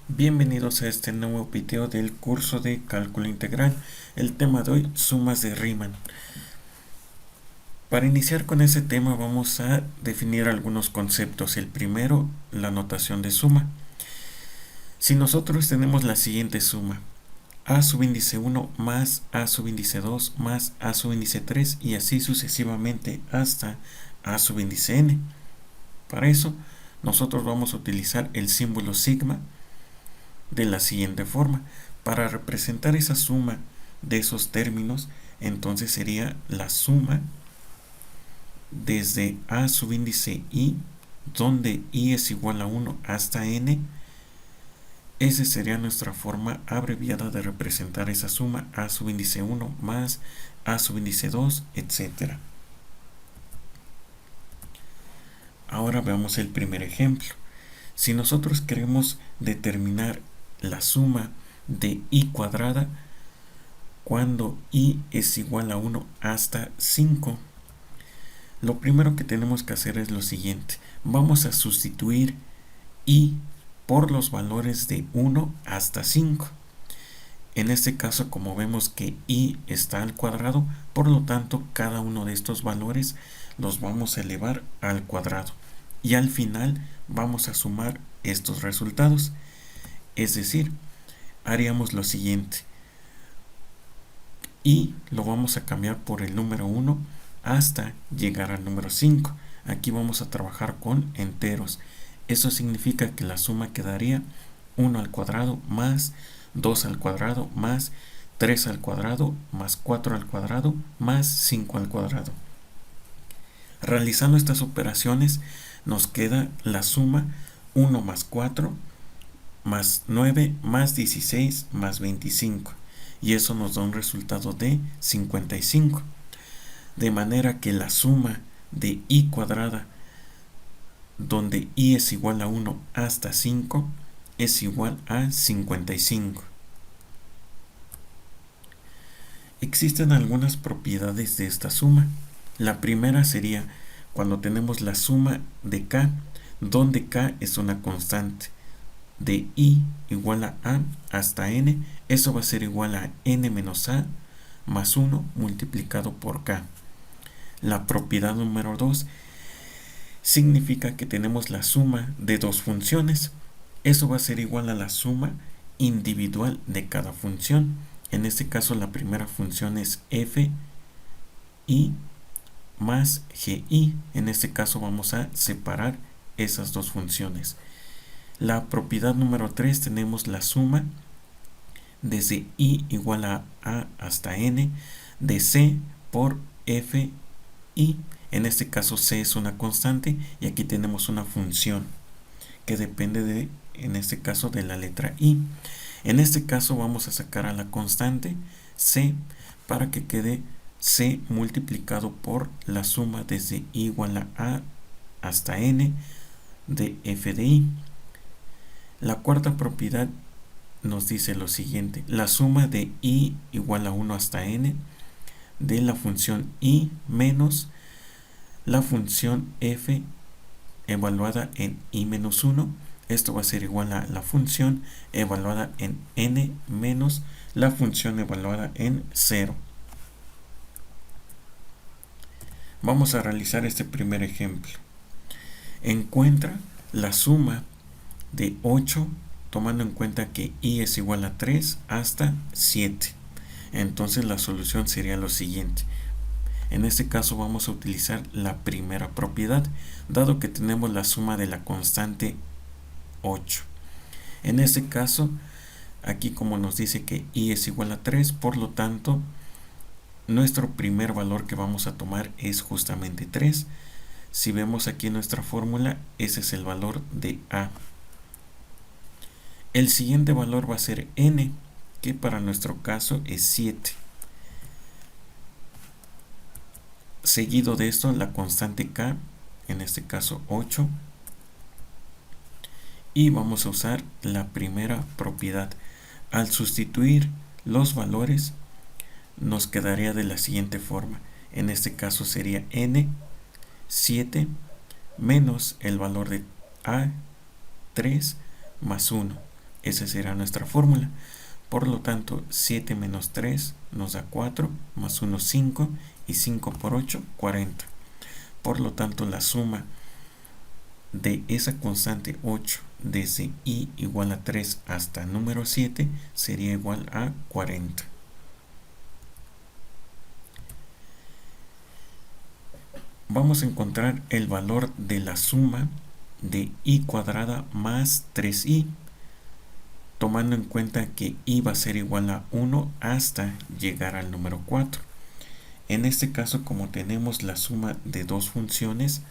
Bienvenidos a este nuevo video del curso de cálculo integral. El tema de hoy, sumas de Riemann. Para iniciar con ese tema vamos a definir algunos conceptos. El primero, la notación de suma. Si nosotros tenemos la siguiente suma, a sub índice 1 más a sub índice 2 más a sub índice 3 y así sucesivamente hasta a sub índice n. Para eso nosotros vamos a utilizar el símbolo sigma de la siguiente forma. Para representar esa suma de esos términos, entonces sería la suma desde a subíndice i, donde i es igual a 1 hasta n. Esa sería nuestra forma abreviada de representar esa suma, a subíndice 1 más a subíndice 2, etc. Ahora veamos el primer ejemplo. Si nosotros queremos determinar la suma de i cuadrada cuando i es igual a 1 hasta 5, lo primero que tenemos que hacer es lo siguiente. Vamos a sustituir i por los valores de 1 hasta 5. En este caso, como vemos que i está al cuadrado, por lo tanto cada uno de estos valores los vamos a elevar al cuadrado y al final vamos a sumar estos resultados. Es decir, haríamos lo siguiente: y lo vamos a cambiar por el número 1 hasta llegar al número 5. Aquí vamos a trabajar con enteros. Eso significa que la suma quedaría 1 al cuadrado más 2 al cuadrado más 3 al cuadrado más 4 al cuadrado más 5 al cuadrado. Realizando estas operaciones nos queda la suma 1 más 4 más 9 más 16 más 25. Y eso nos da un resultado de 55. De manera que la suma de i cuadrada, donde i es igual a 1 hasta 5, es igual a 55. Existen algunas propiedades de esta suma. La primera sería cuando tenemos la suma de k, donde k es una constante, de i igual a hasta n, eso va a ser igual a n menos a más 1 multiplicado por k. La propiedad número 2 significa que tenemos la suma de dos funciones. Eso va a ser igual a la suma individual de cada función. En este caso la primera función es f i más gi. En este caso vamos a separar esas dos funciones. La propiedad número 3 tenemos la suma desde i igual a hasta n de c por f i. En este caso c es una constante y aquí tenemos una función que depende de, en este caso, de la letra i. En este caso vamos a sacar a la constante c para que quede c multiplicado por la suma desde i igual a hasta n de f de i. La cuarta propiedad nos dice lo siguiente: la suma de i igual a 1 hasta n de la función i menos la función f evaluada en i menos 1. Esto va a ser igual a la función evaluada en n menos la función evaluada en 0. Vamos a realizar este primer ejemplo. Encuentra la suma de 8 tomando en cuenta que i es igual a 3 hasta 7. Entonces la solución sería lo siguiente. En este caso vamos a utilizar la primera propiedad, dado que tenemos la suma de la constante 8. En este caso, aquí como nos dice que i es igual a 3, por lo tanto, nuestro primer valor que vamos a tomar es justamente 3. Si vemos aquí nuestra fórmula, ese es el valor de a. El siguiente valor va a ser n, que para nuestro caso es 7. Seguido de esto, la constante k, en este caso 8. Y vamos a usar la primera propiedad. Al sustituir los valores, nos quedaría de la siguiente forma. En este caso sería n, 7, menos el valor de a, 3, más 1. Esa será nuestra fórmula. Por lo tanto, 7 menos 3 nos da 4, más 1, 5, y 5 por 8, 40. Por lo tanto, la suma de esa constante 8 desde i igual a 3 hasta número 7 sería igual a 40. Vamos a encontrar el valor de la suma de i cuadrada más 3i, tomando en cuenta que i va a ser igual a 1 hasta llegar al número 4. En este caso, como tenemos la suma de dos funciones,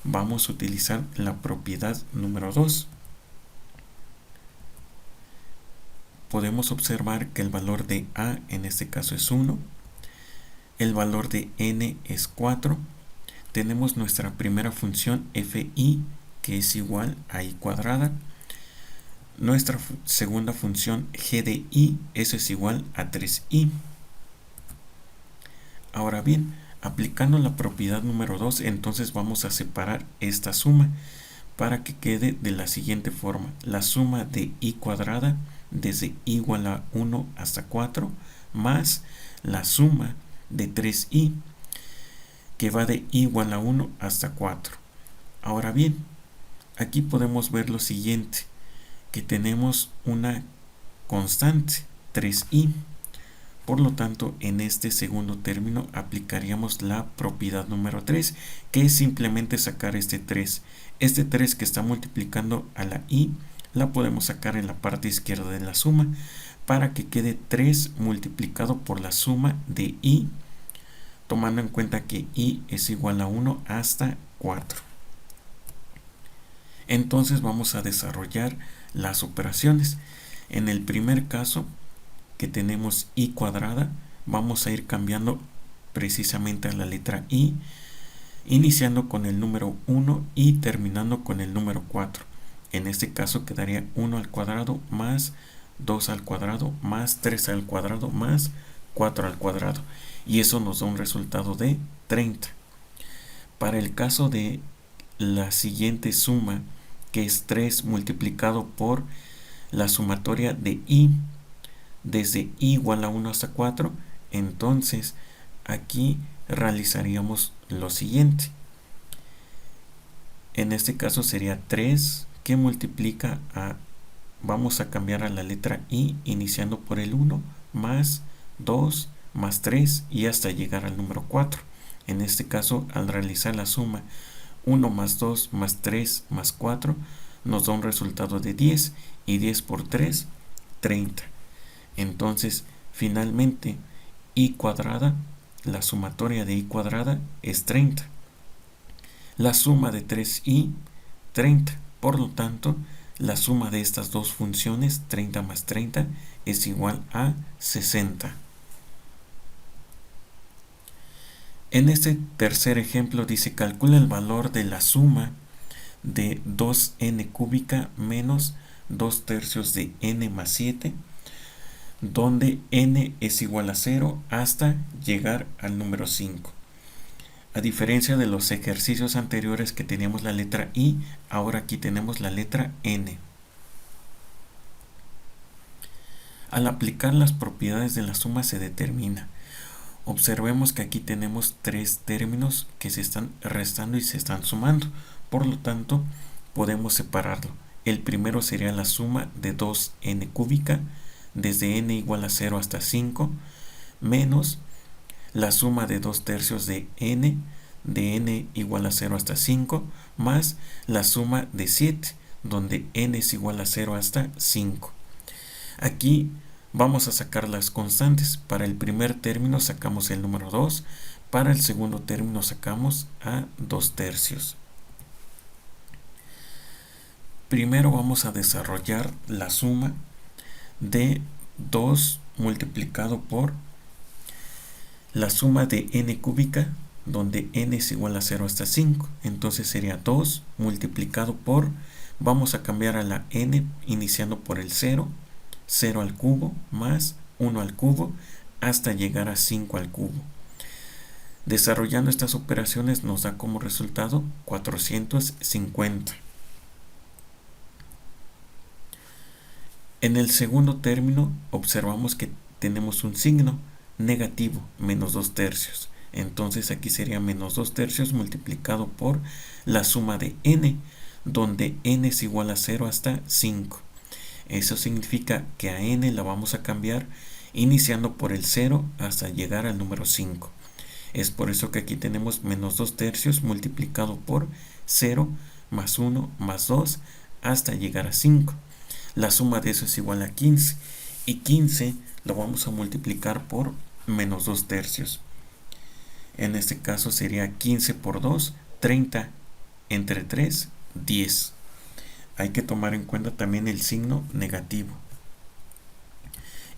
vamos a utilizar la propiedad número 2. Podemos observar que el valor de a en este caso es 1, el valor de n es 4, tenemos nuestra primera función fi que es igual a i cuadrada, nuestra segunda función g de i, eso es igual a 3i. Ahora bien, aplicando la propiedad número 2, entonces vamos a separar esta suma para que quede de la siguiente forma: la suma de i cuadrada desde i igual a 1 hasta 4 más la suma de 3i que va de i igual a 1 hasta 4. Ahora bien, aquí podemos ver lo siguiente, que tenemos una constante 3i. Por lo tanto, en este segundo término aplicaríamos la propiedad número 3, que es simplemente sacar este 3. Este 3 que está multiplicando a la i, la podemos sacar en la parte izquierda de la suma, para que quede 3 multiplicado por la suma de i, tomando en cuenta que i es igual a 1 hasta 4. Entonces vamos a desarrollar las operaciones. En el primer caso, que tenemos i cuadrada, vamos a ir cambiando precisamente a la letra i, iniciando con el número 1 y terminando con el número 4. En este caso quedaría 1 al cuadrado más 2 al cuadrado más 3 al cuadrado más 4 al cuadrado, y eso nos da un resultado de 30. Para el caso de la siguiente suma, que es 3 multiplicado por la sumatoria de i desde i igual a 1 hasta 4, entonces aquí realizaríamos lo siguiente. En este caso sería 3 que multiplica a, vamos a cambiar a la letra i iniciando por el 1, más 2, más 3 y hasta llegar al número 4. En este caso, al realizar la suma 1 más 2 más 3 más 4, nos da un resultado de 10, y 10 por 3, 30. Entonces, finalmente, i cuadrada, la sumatoria de i cuadrada es 30. La suma de 3i, 30. Por lo tanto, la suma de estas dos funciones, 30 más 30, es igual a 60. En este tercer ejemplo dice: calcula el valor de la suma de 2n cúbica menos 2 tercios de n más 7, donde n es igual a 0 hasta llegar al número 5. A diferencia de los ejercicios anteriores que teníamos la letra i, ahora aquí tenemos la letra n. Al aplicar las propiedades de la suma se determina. Observemos que aquí tenemos tres términos que se están restando y se están sumando. Por lo tanto, podemos separarlo. El primero sería la suma de 2n cúbica desde n igual a 0 hasta 5, menos la suma de 2 tercios de n igual a 0 hasta 5, más la suma de 7, donde n es igual a 0 hasta 5. Aquí vamos a sacar las constantes. Para el primer término sacamos el número 2, para el segundo término sacamos a 2 tercios. Primero vamos a desarrollar la suma de 2 multiplicado por la suma de n cúbica, donde n es igual a 0 hasta 5. Entonces sería 2 multiplicado por, vamos a cambiar a la n iniciando por el 0, 0 al cubo más 1 al cubo hasta llegar a 5 al cubo. Desarrollando estas operaciones nos da como resultado 450. En el segundo término observamos que tenemos un signo negativo, menos 2 tercios. Entonces aquí sería menos 2 tercios multiplicado por la suma de n, donde n es igual a 0 hasta 5. Eso significa que a n la vamos a cambiar iniciando por el 0 hasta llegar al número 5. Es por eso que aquí tenemos menos 2 tercios multiplicado por 0 más 1 más 2 hasta llegar a 5. La suma de eso es igual a 15. Y 15 lo vamos a multiplicar por menos 2 tercios. En este caso sería 15 por 2, 30 entre 3, 10. Hay que tomar en cuenta también el signo negativo.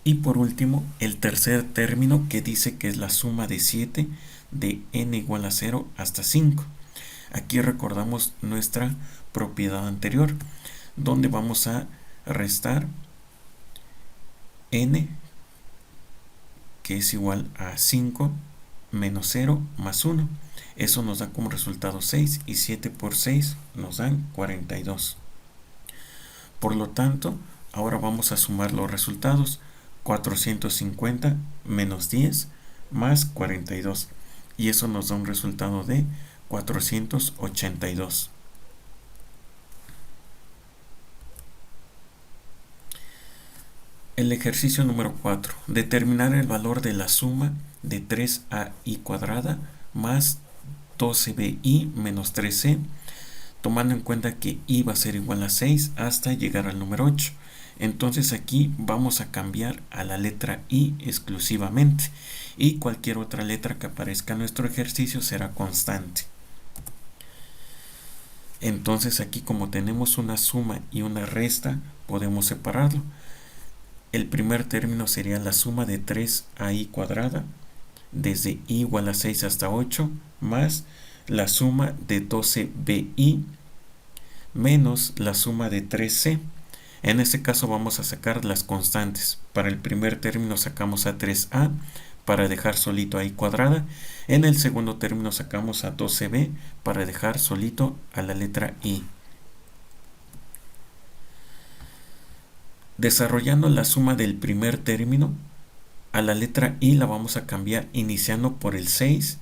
Y por último, el tercer término que dice que es la suma de 7 de n igual a 0 hasta 5. Aquí recordamos nuestra propiedad anterior, donde vamos a restar n, que es igual a 5 menos 0 más 1. Eso nos da como resultado 6 y 7 por 6 nos dan 42. Por lo tanto, ahora vamos a sumar los resultados. 450 menos 10 más 42. Y eso nos da un resultado de 482. El ejercicio número 4. Determinar el valor de la suma de 3ai cuadrada más 12bi menos 3c, tomando en cuenta que i va a ser igual a 6 hasta llegar al número 8. Entonces aquí vamos a cambiar a la letra i exclusivamente, y cualquier otra letra que aparezca en nuestro ejercicio será constante. Entonces aquí, como tenemos una suma y una resta, podemos separarlo. El primer término sería la suma de 3ai cuadrada desde i igual a 6 hasta 8 más la suma de 12bi menos la suma de 3c. En este caso vamos a sacar las constantes. Para el primer término sacamos a 3a para dejar solito a i cuadrada. En el segundo término sacamos a 12b para dejar solito a la letra i. Desarrollando la suma del primer término, a la letra i la vamos a cambiar iniciando por el 6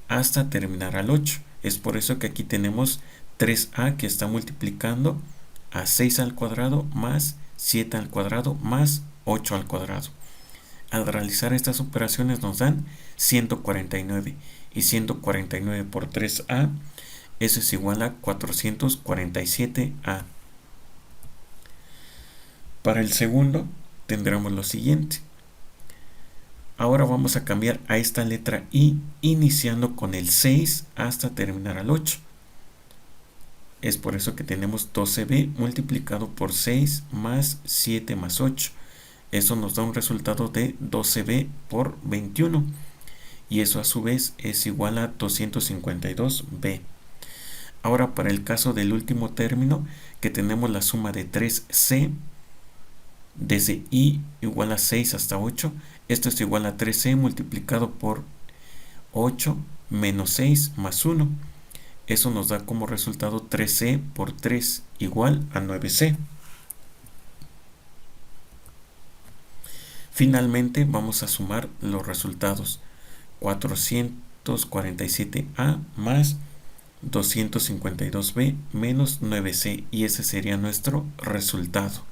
hasta terminar al 8. Es por eso que aquí tenemos 3a que está multiplicando a 6 al cuadrado más 7 al cuadrado más 8 al cuadrado. Al realizar estas operaciones nos dan 149, y 149 por 3a, eso es igual a 447a. Para el segundo tendremos lo siguiente. Ahora vamos a cambiar a esta letra i iniciando con el 6 hasta terminar al 8. Es por eso que tenemos 12b multiplicado por 6 más 7 más 8. Eso nos da un resultado de 12b por 21. Y eso a su vez es igual a 252b. Ahora, para el caso del último término, que tenemos la suma de 3c desde i igual a 6 hasta 8. Esto es igual a 3c multiplicado por 8 menos 6 más 1. Eso nos da como resultado 3c por 3 igual a 9c. Finalmente vamos a sumar los resultados. 447a más 252b menos 9c, y ese sería nuestro resultado.